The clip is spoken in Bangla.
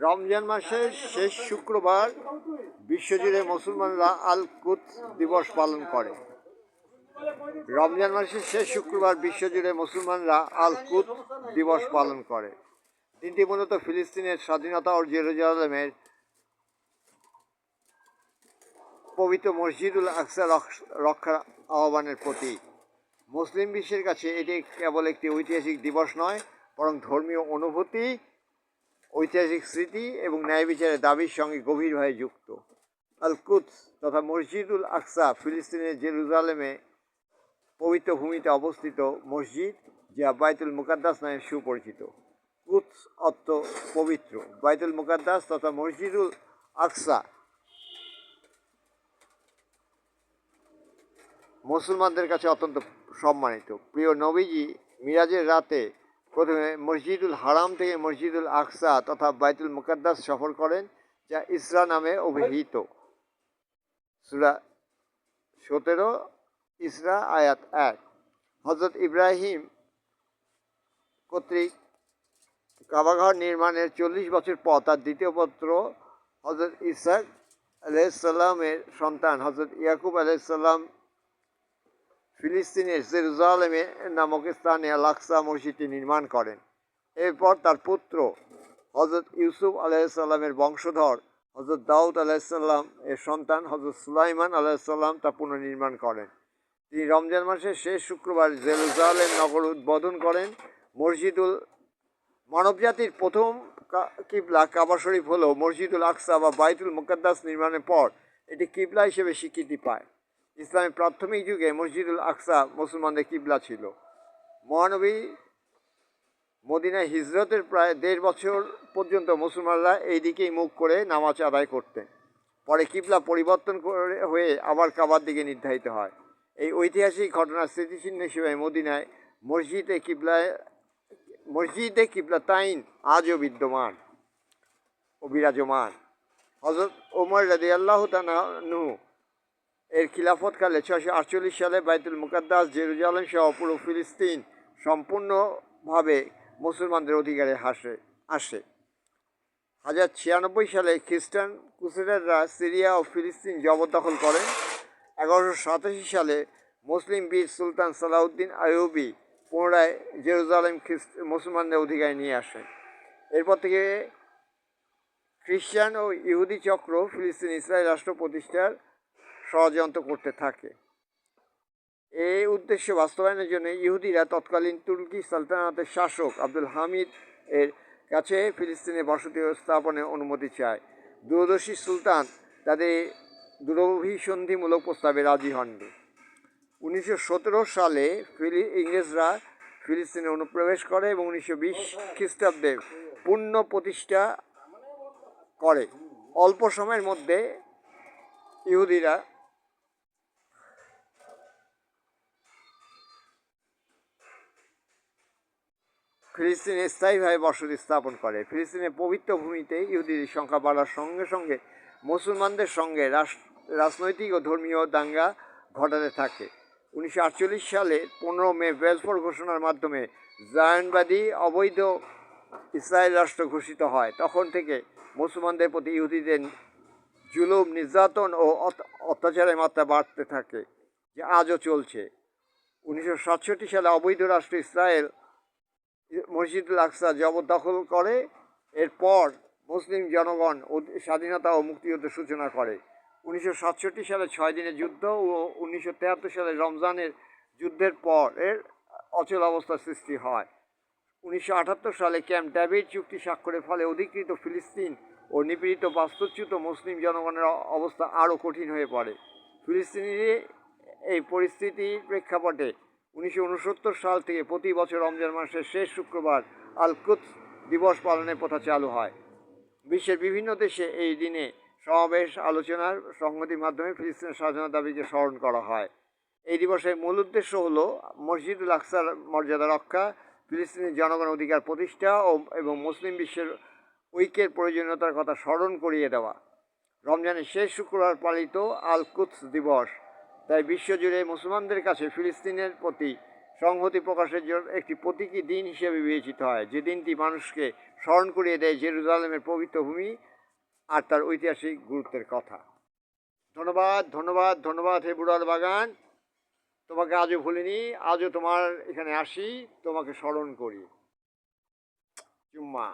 রমজান মাসের শেষ শুক্রবার বিশ্বজুড়ে মুসলমানরা আল কুদস দিবস পালন করে। রমজান মাসের শেষ শুক্রবার বিশ্বজুড়ে মুসলমানরা আল কুদস দিবস পালন করে। দিনটি মূলত ফিলিস্তিনের স্বাধীনতা ও জেরুজালেমের পবিত্র মসজিদুল আকসা রক্ষার আহ্বানের প্রতীক। মুসলিম বিশ্বের কাছে এটি কেবল একটি ঐতিহাসিক দিবস নয়, বরং ধর্মীয় অনুভূতি, ঐতিহাসিক স্মৃতি এবং ন্যায় বিচারের দাবির সঙ্গে গভীরভাবে যুক্ত। আল কুদস তথা মসজিদুল আকসা ফিলিস্তিনের জেরুজালেমে পবিত্র ভূমিতে অবস্থিত মসজিদ, যা বাইতুল মুকাদ্দাস নামে সুপরিচিত। কুদস অর্থ পবিত্র, বাইতুল মুকাদ্দাস তথা মসজিদুল আকসা মুসলমানদের কাছে অত্যন্ত সম্মানিত। প্রিয় নবীজি মিরাজের রাতে প্রথমে মসজিদুল হারাম থেকে মসজিদুল আকসা তথা বাইতুল মুকাদ্দাস সফর করেন, যা ইসরা নামে অভিহিত। সূরা 17 ইসরা আয়াত 1। হজরত ইব্রাহিম কর্তৃক কাবাঘর নির্মাণের 40 বছর পর তার দ্বিতীয় পুত্র হজরত ইসহাক আলাইহিসসালামের সন্তান হজরত ইয়াকুব আলাইহিসসালাম ফিলিস্তিনের জেরুজালেমে নামক স্থানে আল আকসা মসজিদটি নির্মাণ করেন। এরপর তার পুত্র হজরত ইউসুফ আলাইহিসসালামের বংশধর হজরত দাউদ আলাইহিসসালাম এর সন্তান হজরত সুলাইমান আলাইহিসসালাম তা পুনর্নির্মাণ করেন। তিনি রমজান মাসের শেষ শুক্রবার জেরুজালেম নগর উদ্বোধন করেন। মানবজাতির প্রথম কিবলা কাবা শরীফ হলেও মসজিদুল আকসা বা বাইতুল মুকাদ্দাস নির্মাণের পর এটি কিবলা হিসেবে স্বীকৃতি পায়। ইসলামের প্রাথমিক যুগে মসজিদুল আকসা মুসলমানদের কিবলা ছিল। মহানবী মদিনায় হিজরতের প্রায় 1.5 বছর পর্যন্ত মুসলমানরা এই দিকেই মুখ করে নামাজ আদায় করতেন। পরে কিবলা পরিবর্তন হয়ে আবার কাবার দিকে নির্ধারিত হয়। এই ঐতিহাসিক ঘটনার স্মৃতিচিহ্ন হিসেবে মদিনায় মসজিদে কিবলাতাইন আজও বিদ্যমান ও বিরাজমান। হযরত ওমর রাদিয়াল্লাহু তাআলা আনহু এর খিলাফতকালে 648 সালে বাইতুল মুকাদ্দাস জেরুজালেম সহ পুরো ফিলিস্তিন সম্পূর্ণভাবে মুসলমানদের অধিকারে আসে। 1096 সালে খ্রিস্টান ক্রুসেডাররা সিরিয়া ও ফিলিস্তিন জবরদখল করেন। 1187 সালে মুসলিম বীর সুলতান সালাউদ্দিন আইয়ুবী পুনরায় জেরুজালেম মুসলমানদের অধিকারে নিয়ে আসেন। এরপর থেকে খ্রিস্টান ও ইহুদি চক্র ফিলিস্তিন ইসরায়েল রাষ্ট্র প্রতিষ্ঠার ষড়যন্ত্র করতে থাকে। এই উদ্দেশ্য বাস্তবায়নের জন্য ইহুদিরা তৎকালীন তুর্কি সালতানাতের শাসক আব্দুল হামিদ এর কাছে ফিলিস্তিনে বসতি স্থাপনের অনুমতি চায়। দূরদর্শী সুলতান তাদের দূরভিসন্ধিমূলক প্রস্তাবে রাজি হননি। 1917 সালে ইংরেজরা ফিলিস্তিনে অনুপ্রবেশ করে এবং 1920 খ্রিস্টাব্দে পূর্ণ প্রতিষ্ঠা করে। অল্প সময়ের মধ্যে ইহুদিরা ফিলিস্তিনে স্থায়ীভাবে বসতি স্থাপন করে। ফিলিস্তিনের পবিত্র ভূমিতে ইহুদিদের সংখ্যা বাড়ার সঙ্গে সঙ্গে মুসলমানদের সঙ্গে রাজনৈতিক ও ধর্মীয় দাঙ্গা ঘটাতে থাকে। 1948 সালে 15 মে বেলফোর ঘোষণার মাধ্যমে জায়নবাদী অবৈধ ইসরায়েল রাষ্ট্র ঘোষিত হয়। তখন থেকে মুসলমানদের প্রতি ইহুদিদের জুলুম, নির্যাতন ও অত্যাচারের মাত্রা বাড়তে থাকে, যা আজও চলছে। 1967 সালে অবৈধ রাষ্ট্র ইসরায়েল মসজিদুল আকসা জবরদখল করে। এরপর মুসলিম জনগণ স্বাধীনতা ও মুক্তিযুদ্ধের সূচনা করে। 1967 সালে 6 দিনের যুদ্ধ ও 1973 সালে রমজানের যুদ্ধের পর এর অচল অবস্থার সৃষ্টি হয়। 1978 সালে ক্যাম্প ডেভিড চুক্তি স্বাক্ষরের ফলে অধিকৃত ফিলিস্তিন ও নিপীড়িত বাস্তুচ্যুত মুসলিম জনগণের অবস্থা আরও কঠিন হয়ে পড়ে। ফিলিস্তিনের এই পরিস্থিতির প্রেক্ষাপটে 1969 সাল থেকে প্রতি বছর রমজান মাসের শেষ শুক্রবার আল কুদস দিবস পালনের প্রথা চালু হয়। বিশ্বের বিভিন্ন দেশে এই দিনে সমাবেশ, আলোচনার সংহতির মাধ্যমে ফিলিস্তিনের স্বাধীনতা দাবিকে স্মরণ করা হয়। এই দিবসের মূল উদ্দেশ্য হল মসজিদুল আকসার মর্যাদা রক্ষা, ফিলিস্তিনের জনগণ অধিকার প্রতিষ্ঠা এবং মুসলিম বিশ্বের ঐক্যের প্রয়োজনীয়তার কথা স্মরণ করিয়ে দেওয়া। রমজানের শেষ শুক্রবার পালিত আল কুদস দিবস তাই বিশ্বজুড়ে মুসলমানদের কাছে ফিলিস্তিনের প্রতি সংহতি প্রকাশের জন্য একটি প্রতীকী দিন হিসেবে বিবেচিত হয়, যে দিনটি মানুষকে স্মরণ করিয়ে দেয় জেরুজালেমের পবিত্র ভূমি আর তার ঐতিহাসিক গুরুত্বের কথা। ধন্যবাদ, ধন্যবাদ, ধন্যবাদ হে বুড়াল বাগান। তোমাকে আজও ভুলিনি, আজও তোমার এখানে আসি, তোমাকে স্মরণ করি। চুম্মা।